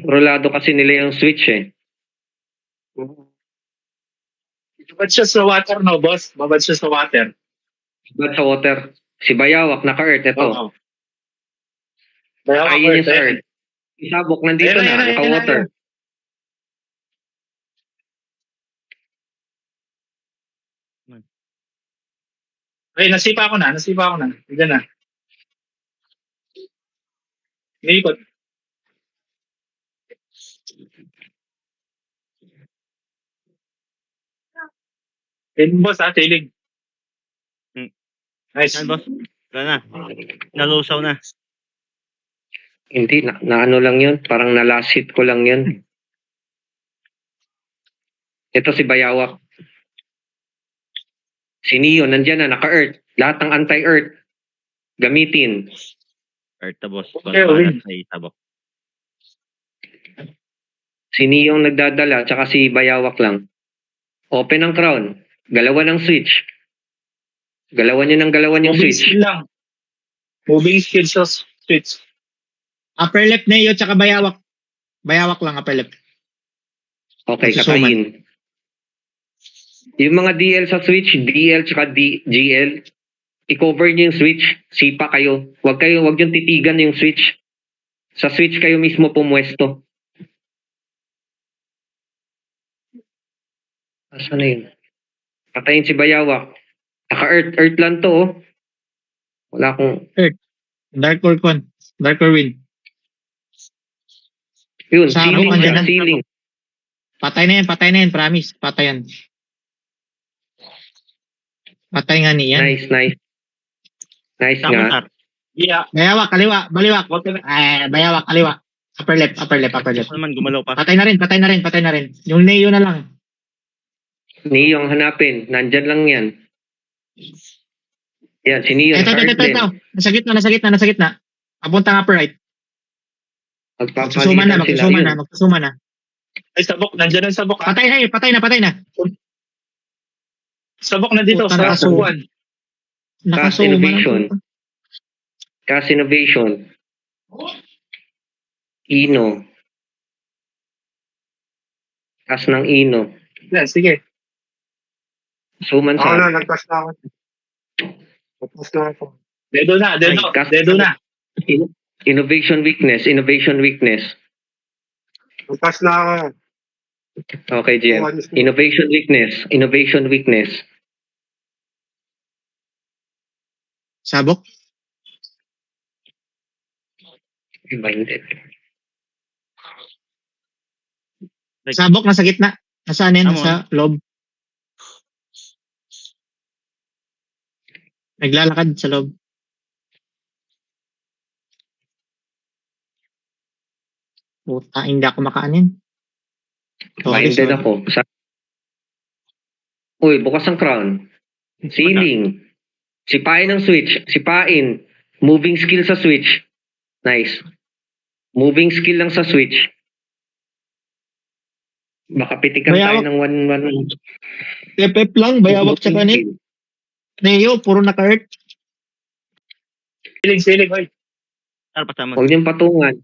Rolado kasi nila yung switch eh. Babad siya sa water, no, boss? Babad siya sa water. But sa water, si Bayawak, naka-earth, ito. Oo. Kaya ako, Kainin sa earth. Isabok, nandito Ayun, na, ayun, naka-water. Ay, nasipa ako na. Diyan na. Niikot. Boss, tilig. Nice. Yan, boss. Wala na. Nalusaw na. Hindi, na ano lang yun. Parang nalasit ko lang yun. Ito si Bayawak. Si Neo, nandyan na, naka-earth. Lahat ng anti-earth. Gamitin. Earth, boss. Okay, Wala sa itabok. Si Neo ang nagdadala, tsaka si Bayawak lang. Open ang crown. Galawan ng switch. Galawan nyo ng galawan yung Moving switch. skill lang. Moving skill sa switch. Upper left, Neo, tsaka Bayawak. Bayawak lang, upper left. Okay, Susuman. katayin. Yung mga DL sa switch, DL tsaka GL, i-cover niyo yung switch. Sipa kayo. Wag yung titigan yung switch. Sa switch kayo mismo pumwesto. Asan na yun? Patayin si Bayawak. Naka-earth lang to, oh. Wala akong... Dark Orcon. Dark Orwin. Yun, Sa ceiling araw, andyan siya, na. ceiling. Patay na yan, promise. Patay yan. Patay nga niyan. Nice. Nice Tama, nga. sir. Yeah. Bayawak, kaliwa, baliwak. Wag ka na. Bayawak, kaliwa. Upper left. Ako naman, gumalaw pa. Patay na rin. Yung Neo na lang. Neo ang hanapin. Nandyan lang yan. Yan, si Neo. Ito. Nasa gitna. Papuntang upper right. Magpapalitan sila. Yun. Magsusuma na. Ay, sabok. Nandiyan ang sabok. Patay na. Sabok na dito. Puta, Sa nakasubo. upuan. Cast Nakasuma innovation. na. Cast innovation. Ino. Cast ng Ino. Yan, sige. Suman sa... nagpas na ako. Dedo na. Dedo na. Innovation weakness. Nagpas na ako. Okay, GM. Innovation weakness. Sabok? Minded. Sabok nasa gitna. Nasaan yan? Tama. Sa loob. Naglalakad sa loob. Puta, hindi ako makaanin. Minded ako. Uy, bukas ang crown. Ceiling. Sipain ang switch. Sipain. Moving skill sa switch. Nice. Moving skill lang sa switch. Baka pitikan tayo Bayawak. ng 1-1. FF lang, bayawak sa kanin. Neo, puro naka-earth. Siling. Oy. Sir, pasama. Huwag niyong patungan.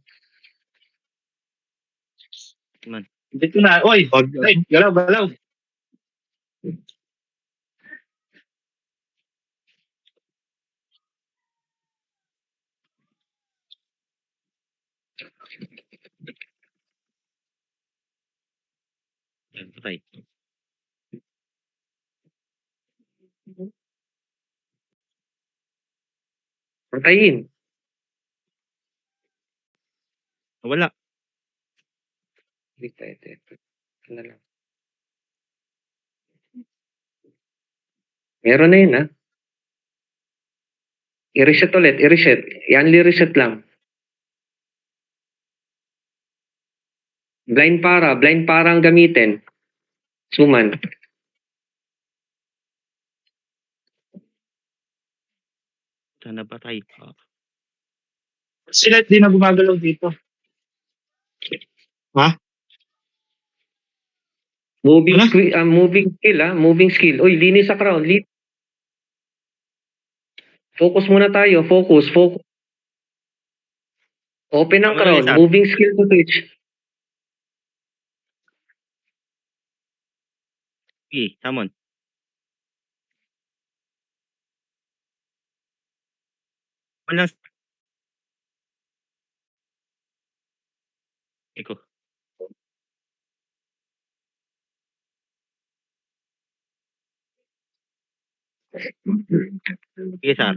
Dito na. Oy. Ay, galaw. Yan, patay. Patayin. Wala. Ito. Ano lang. Meron na yun, ha? I-reset ulit. I-only reset lang. Blind para ang gamitin. Suman. Sana patay. Sila di na gumagalaw dito. Moving Ano? skill, moving skill. Uy, linis sa crown. Focus muna tayo. Focus. Open ang Wala, crown. Lisa. Moving skill to switch. Sige, summon. Walang... Iko. Sige, sir.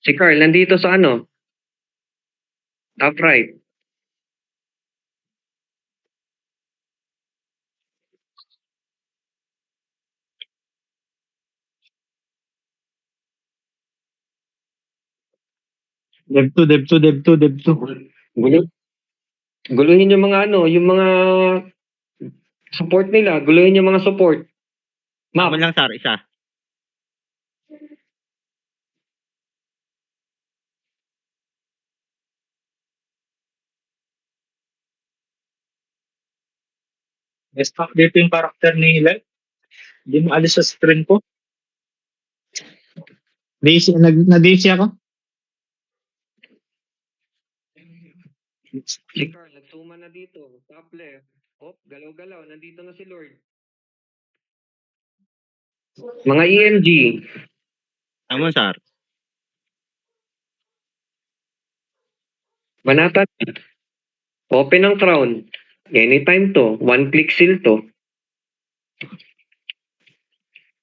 Si Carl, nandito sa ano? Top right. Dev 2. Guluhin yung mga yung mga support nila. Guluhin yung mga support. Map. Summon lang, sir. Isa. Stuck dito yung karakter ni Hilal. Hindi maalis sa screen ko. Na-DC ako. Si Carl, nagsuma na dito. Top left. Galaw-galaw. Nandito na si Lord. Mga EMG. Tama, sir. Banatan. Open ang crown. Anytime to. One click seal to.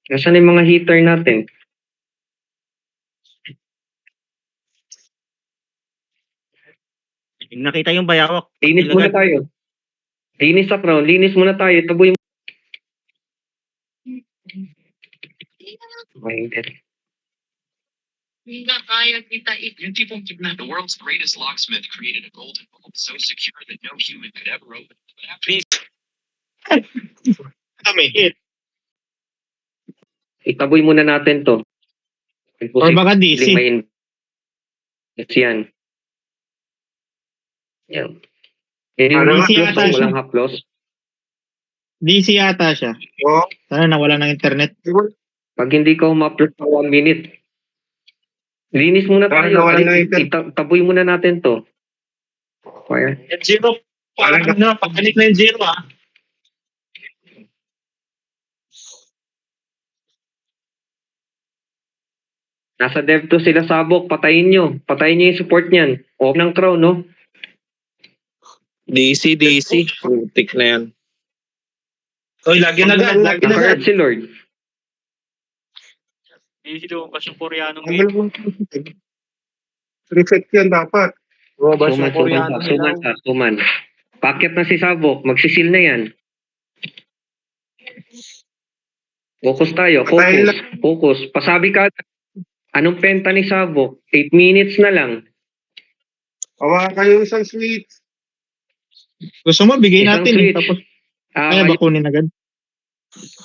Nasaan yung mga heater natin? Nakita yung bayawak. Linis muna tayo. Linis sa crown. Linis muna tayo. Taboy mo. Yung tipong the world's greatest locksmith created a golden bulb so secure that no human could ever open it. But after Kami, hit. Itaboy muna natin to. Or baka DC. Yes, yan. Yan. Yan yung Parang haplos, DC ata siya. walang haplos. DC yata siya. Oo. Sana nawala ng internet. Pag hindi ka umupload pa 1 minute, linis muna Parang tayo. nawala ng internet. Taboy muna natin to. Kaya, Yung zero, parang pagkalit na yung zero ah. nasa dev to sila sabok. Patayin nyo. Patayin nyo yung support niyan. Off ng crown, no? DC. Putik na yan. Oy, lagi na gan, lagi na gan. Naka-hurt si Lord. Hindi lumabas yung Koreanong Ang galing mo. Reset yan dapat. lumabas yung Koreanong Suman. Packet na si Sabok. Magsisil na yan. Focus tayo. Patayin Focus. Pasabi ka. Anong penta ni Sabok? 8 minutes na lang. Awa kayo isang sweet. Gusto mo, bigay Isang natin. switch. Tapos, Ah, kaya bakunin agad.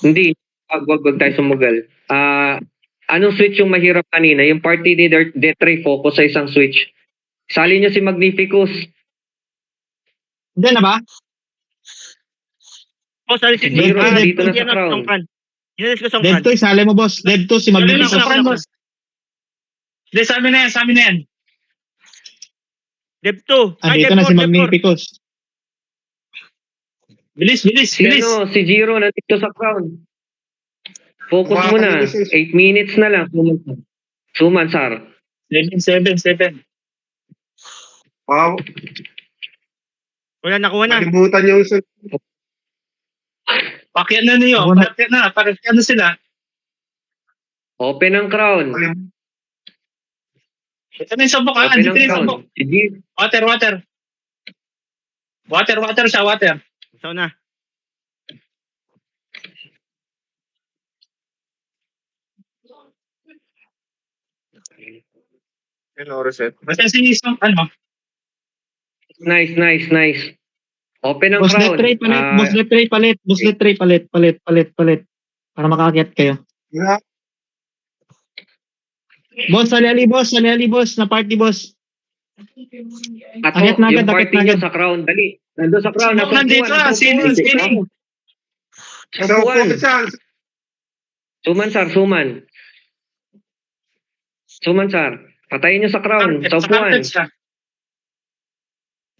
Hindi. Wag tayo sumugal. Anong switch yung mahirap kanina? Yung party ni Detray focus sa isang switch. Sali nyo si Magnificus. Diyan na ba? Oh, sorry, si Zero, Ah, dito na sa Yan ang crown. songkran. Inalis ko Dev songkran. to, isali mo boss. Dev to, si Sabi na Magnificus. sa boss. Hindi, sa amin na yan. Dev 2. Dito na si Magnificus. Bilis. Si Giro nandito sa crown. Focus Baka muna. kami si- 8 minutes na lang. Suman, Sar. 7. Wow. Wala, nakuha na. Kalimutan yung isang. Pakyat na niyo. Ako na. Pakyat na. Para ano sila. Open ang crown. Ito na yung sabok. Open Dito ang na yung crown. sabok. Si Giro. Water siya, water. So na. Hello, reset. Basta si isang, Nice. Open ang Boss crown. left tray palit. Boss left tray palit. Boss left tray palit. Para makakakyat kayo. Yeah. Boss, sali boss. Na party boss. Ato, Akit na agad, yung party akit na nyo agad. sa crown. Dali. Nandun sa crown. Sabok nandito, sining. So, focus yan. Suman, Sar. Patayin nyo sa crown. Sa upuan.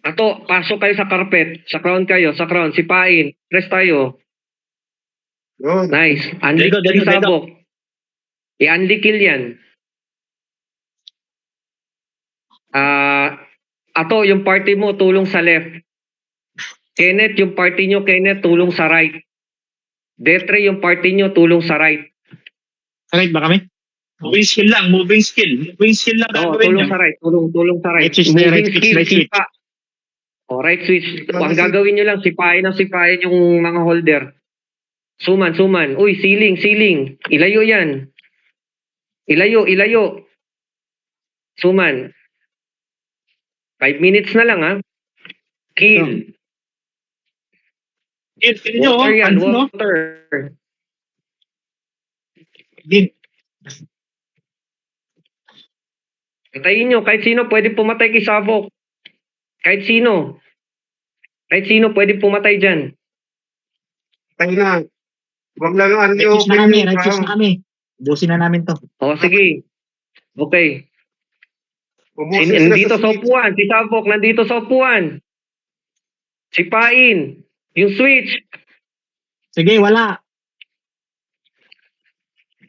Ato, pasok kayo sa carpet. Sa crown kayo. Sa crown. Sipain. Press tayo. Yun. Nice. Unlick Dito. si Sabok. I-unlickil yan. Ato, yung party mo, tulong sa left. Kenneth, yung party nyo, tulong sa right. Detre, yung party nyo, tulong sa right. Right ba kami? Moving skill lang. Moving skill lang. Oo, gagawin tulong nyo. sa right. Tulong sa right. Right switch, Moving right switch, skill, right switch. sipa. O, right switch. Ang gagawin nyo lang, sipain yung mga holder. Suman. Uy, ceiling. Ilayo yan. Ilayo. Suman. 5 minutes na lang, ha? Kill. Kill nyo. Water yan, Ano? water. Din. Patayin nyo. Kahit sino pwede pumatay kay Sabok. Kahit sino pwede pumatay dyan. Tayo na. Huwag lang ang Right switch na kami. Busin na namin to. O, sige. Okay. Ubusin sila Nandito sa switch. upuan. Si Sabok, nandito sa upuan. Sipain. Yung switch. Sige, wala.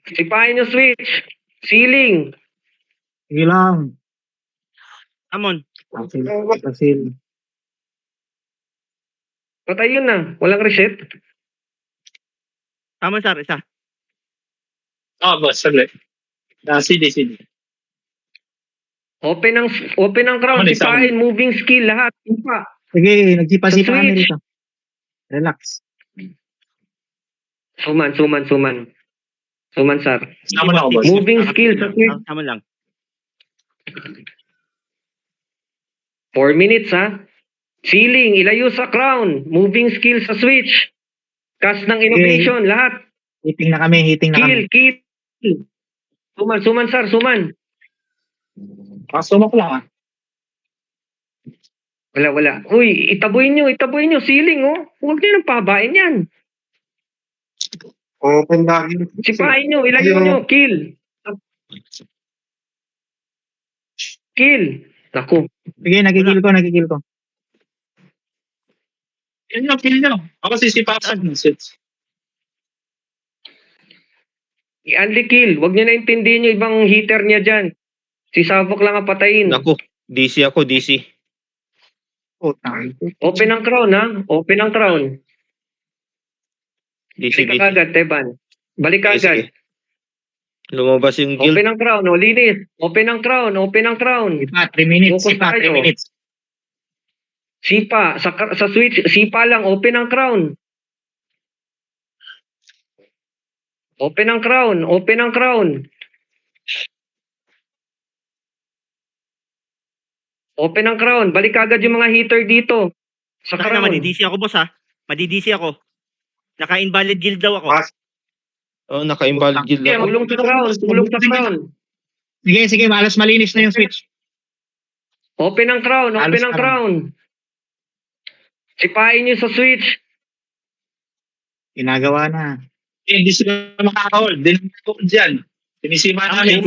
Sipain yung switch. Ceiling. Sige lang. Amon. Basil. Patay yun na. Walang reset. Amon, sir. Isa. Boss, saglit. CD. Open ang crown. Tama na, Sipain. Moving skill. Lahat. Sipa. Sige, nagsipa-sipa Sa kami switch. dito. Relax. Suman, sir. Sama na ako, boss. Moving skill sa switch. Amon lang. 4 minutes, ha? Ceiling, ilayo sa crown. Moving skill sa switch. Cast ng innovation, lahat. Hitting na kami. Kill. Suman, sir, suman. Pasok ko lang, Wala. Uy, itaboy nyo. Ceiling, oh. Huwag nyo nang pabain yan. Open lagi. Sipain nyo, ilayo nyo. Kill. Naku. Sige, nagigil ko. Kill nyo. Ako sisipasan ng switch. I-unli kill. Huwag nyo na intindihin yung ibang hitter niya dyan. Si Savok lang ang patayin. Naku. DC ako, DC. Putang. Open ang crown, ha? Open ang crown. DC, Balik ka agad, Teban. Balik ka agad. Lumabas yung guild. Open ang crown, o linis. Open ang crown. Sipa, 3 minutes. Focus Sipa, 3 tayo. minutes. Sipa. Sa switch, sipa lang. Open ang crown. Open ang crown. Balik agad yung mga hitter dito. Sa Saka crown. madi-DC ako, boss, ha? Madi-DC ako. Naka-invalid guild daw ako. Oh, naka-invalid guild Sige, ako. ulong sa crown. Sige, malas malinis na yung switch. Open ang crown. Sipain nyo sa switch. Ginagawa na. Hindi sila makaka-hold. Din ko dyan. Sinisima namin.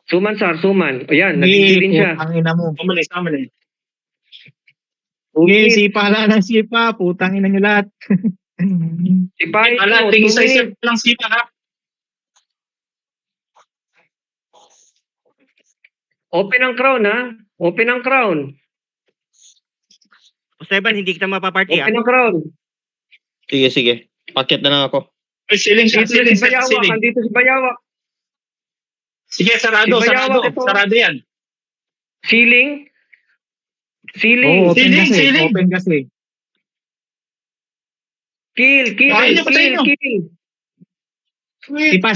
Suman, sir. O yan, nagigilin siya. Putang ina mo. Sama na. Sige, sipa lang ng sipa. Putang ina nyo lahat. Sipain Ala, nyo. tingin sa 2 isa minutes. lang sipa, ha? Open ang crown, ha? O, Seven, hindi kita mapaparty, ha? Open ang crown. Sige. Paket na lang ako. Ay, siling. Nandito si Bayawak. Sige, sarado. Si Bayawak ito. Sarado yan. Ceiling. Oo, Siling. open kasi. Kill. Patayin nyo.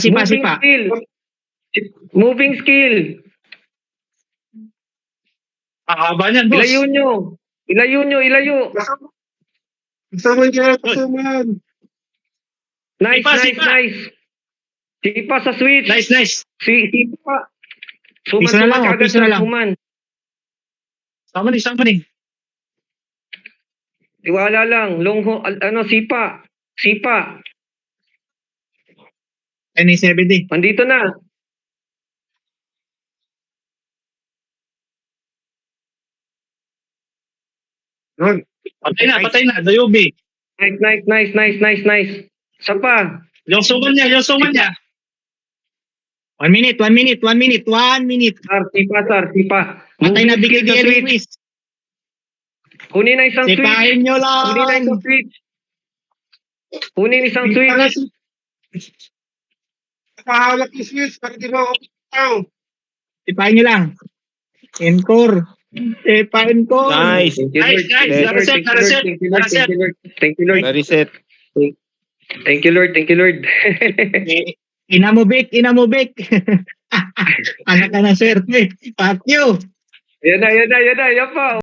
Sipa. Moving skill. Haba niyan, boss. Ilayo nyo. Kasama yan. Nice. Sipa sa switch. Nice. Sipa. Piso na lang, piso na lang. Suman. Sama ni. Tiwala lang. Sipa. Any 70. Andito na. Patay na. Dayubi. Nice. Sapa. Yung suman niya. 1 minute. Sipa. Patay na Moving bigay skill sa switch. Luis. Kunin na isang switch. Sipahin nyo lang. Kunin isang switch. Nakahalap yung switch. Bakit di ba open? Sipahin nyo lang. Encore. Nice. Nice. Thank you, Lord. Na-reset. Thank you, Lord. Inamubik. Anak ka na swerte. Fuck you. Yan na. Yan pa.